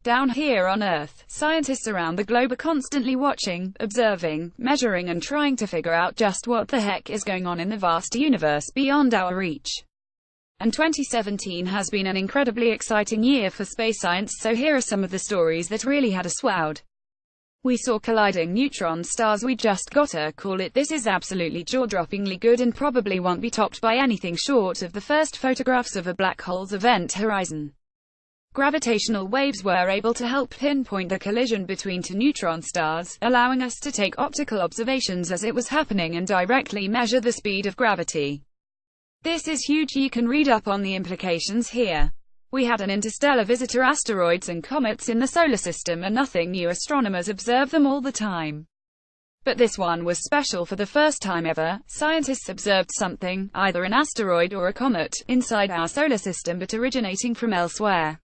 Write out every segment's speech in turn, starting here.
Down here on Earth, scientists around the globe are constantly watching, observing, measuring and trying to figure out just what the heck is going on in the vast universe beyond our reach. And 2017 has been an incredibly exciting year for space science, so here are some of the stories that really had us wowed. We saw colliding neutron stars. We just gotta call it, this is absolutely jaw-droppingly good and probably won't be topped by anything short of the first photographs of a black hole's event horizon. Gravitational waves were able to help pinpoint the collision between two neutron stars, allowing us to take optical observations as it was happening and directly measure the speed of gravity. This is huge. You can read up on the implications here. We had an interstellar visitor. Asteroids and comets in the solar system are nothing new. Astronomers observe them all the time. But this one was special. For the first time ever, scientists observed something, either an asteroid or a comet, inside our solar system but originating from elsewhere.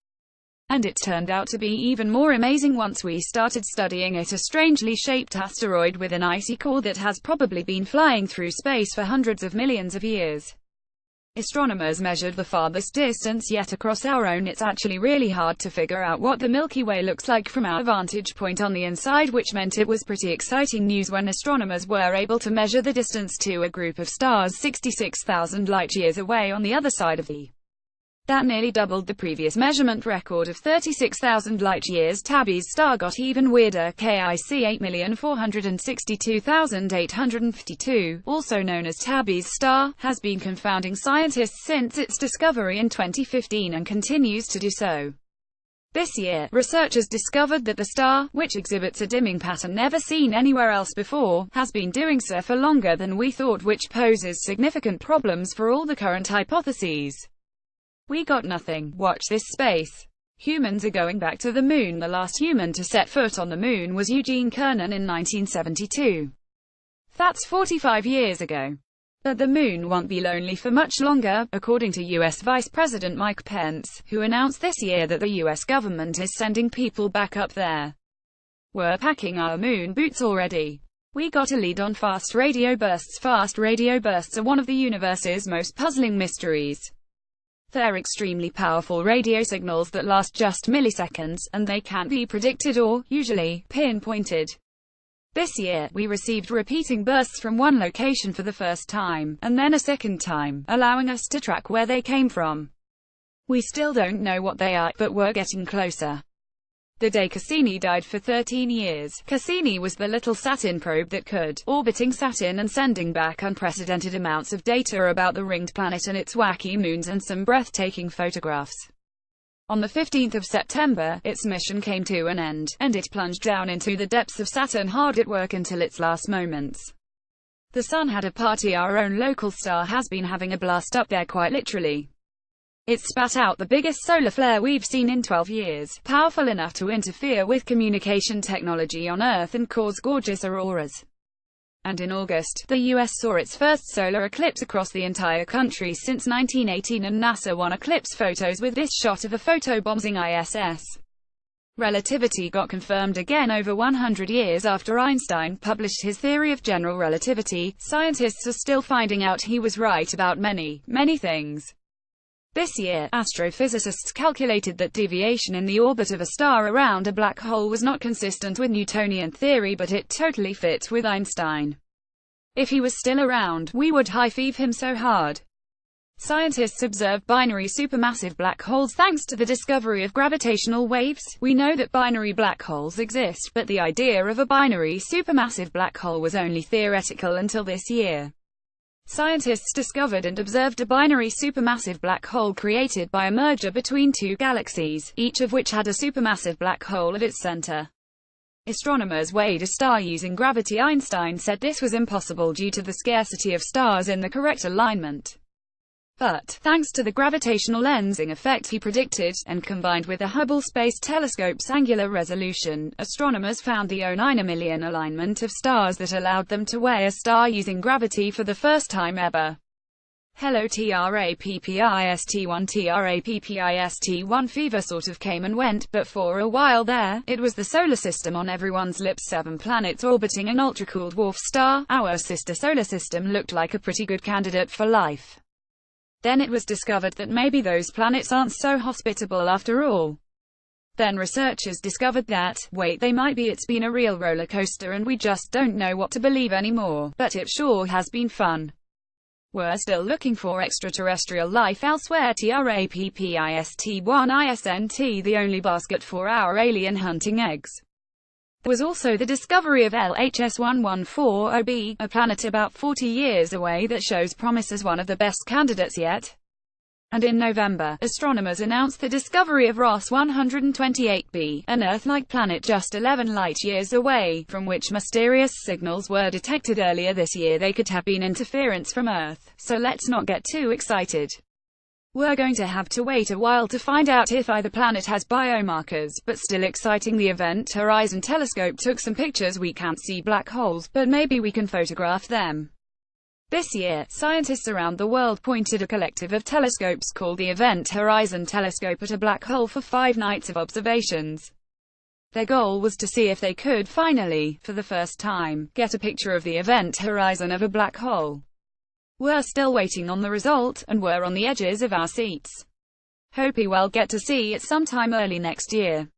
And it turned out to be even more amazing once we started studying it. A strangely shaped asteroid with an icy core that has probably been flying through space for hundreds of millions of years. Astronomers measured the farthest distance yet across our own. It's actually really hard to figure out what the Milky Way looks like from our vantage point on the inside, which meant it was pretty exciting news when astronomers were able to measure the distance to a group of stars 66,000 light-years away on the other side of the That nearly doubled the previous measurement record of 36,000 light-years. Tabby's star got even weirder. KIC 8,462,852, also known as Tabby's star, has been confounding scientists since its discovery in 2015 and continues to do so. This year, researchers discovered that the star, which exhibits a dimming pattern never seen anywhere else before, has been doing so for longer than we thought, which poses significant problems for all the current hypotheses. We got nothing. Watch this space. Humans are going back to the moon. The last human to set foot on the moon was Eugene Cernan in 1972. That's 45 years ago. But the moon won't be lonely for much longer, according to U.S. Vice President Mike Pence, who announced this year that the U.S. government is sending people back up there. We're packing our moon boots already. We got a lead on fast radio bursts. Fast radio bursts are one of the universe's most puzzling mysteries. They're extremely powerful radio signals that last just milliseconds, and they can't be predicted or, usually, pinpointed. This year, we received repeating bursts from one location for the first time, and then a second time, allowing us to track where they came from. We still don't know what they are, but we're getting closer. The day Cassini died. For 13 years, Cassini was the little Saturn probe that could, orbiting Saturn and sending back unprecedented amounts of data about the ringed planet and its wacky moons and some breathtaking photographs. On the 15th of September, its mission came to an end, and it plunged down into the depths of Saturn, hard at work until its last moments. The Sun had a party. Our own local star has been having a blast up there, quite literally. It spat out the biggest solar flare we've seen in 12 years, powerful enough to interfere with communication technology on Earth and cause gorgeous auroras. And in August, the US saw its first solar eclipse across the entire country since 1918, and NASA won eclipse photos with this shot of a photobombing ISS. Relativity got confirmed again over 100 years after Einstein published his theory of general relativity. Scientists are still finding out he was right about many things. This year, astrophysicists calculated that deviation in the orbit of a star around a black hole was not consistent with Newtonian theory, but it totally fit with Einstein. If he was still around, we would high-five him so hard. Scientists observed binary supermassive black holes. Thanks to the discovery of gravitational waves, we know that binary black holes exist, but the idea of a binary supermassive black hole was only theoretical until this year. Scientists discovered and observed a binary supermassive black hole created by a merger between two galaxies, each of which had a supermassive black hole at its center. Astronomers weighed a star using gravity. Einstein said this was impossible due to the scarcity of stars in the correct alignment. But, thanks to the gravitational lensing effect he predicted, and combined with the Hubble Space Telescope's angular resolution, astronomers found the 0.9 million alignment of stars that allowed them to weigh a star using gravity for the first time ever. Hello TRAPPIST1 fever sort of came and went, but for a while there, it was the solar system on everyone's lips. 7 planets orbiting an ultra-cool dwarf star. Our sister solar system looked like a pretty good candidate for life. Then it was discovered that maybe those planets aren't so hospitable after all. Then researchers discovered that, wait, it's been a real roller coaster and we just don't know what to believe anymore, but it sure has been fun. We're still looking for extraterrestrial life elsewhere. TRAPPIST1ISNT, the only basket for our alien hunting eggs. There was also the discovery of LHS 1140b, a planet about 40 years away that shows promise as one of the best candidates yet. And in November, astronomers announced the discovery of Ross 128b, an Earth-like planet just 11 light-years away, from which mysterious signals were detected earlier this year. They could have been interference from Earth, so let's not get too excited. We're going to have to wait a while to find out if either planet has biomarkers, but still exciting. The Event Horizon Telescope took some pictures. We can't see black holes, but maybe we can photograph them. This year, scientists around the world pointed a collective of telescopes called the Event Horizon Telescope at a black hole for 5 nights of observations. Their goal was to see if they could finally, for the first time, get a picture of the event horizon of a black hole. We're still waiting on the result, and we're on the edges of our seats. Hope we'll get to see it sometime early next year.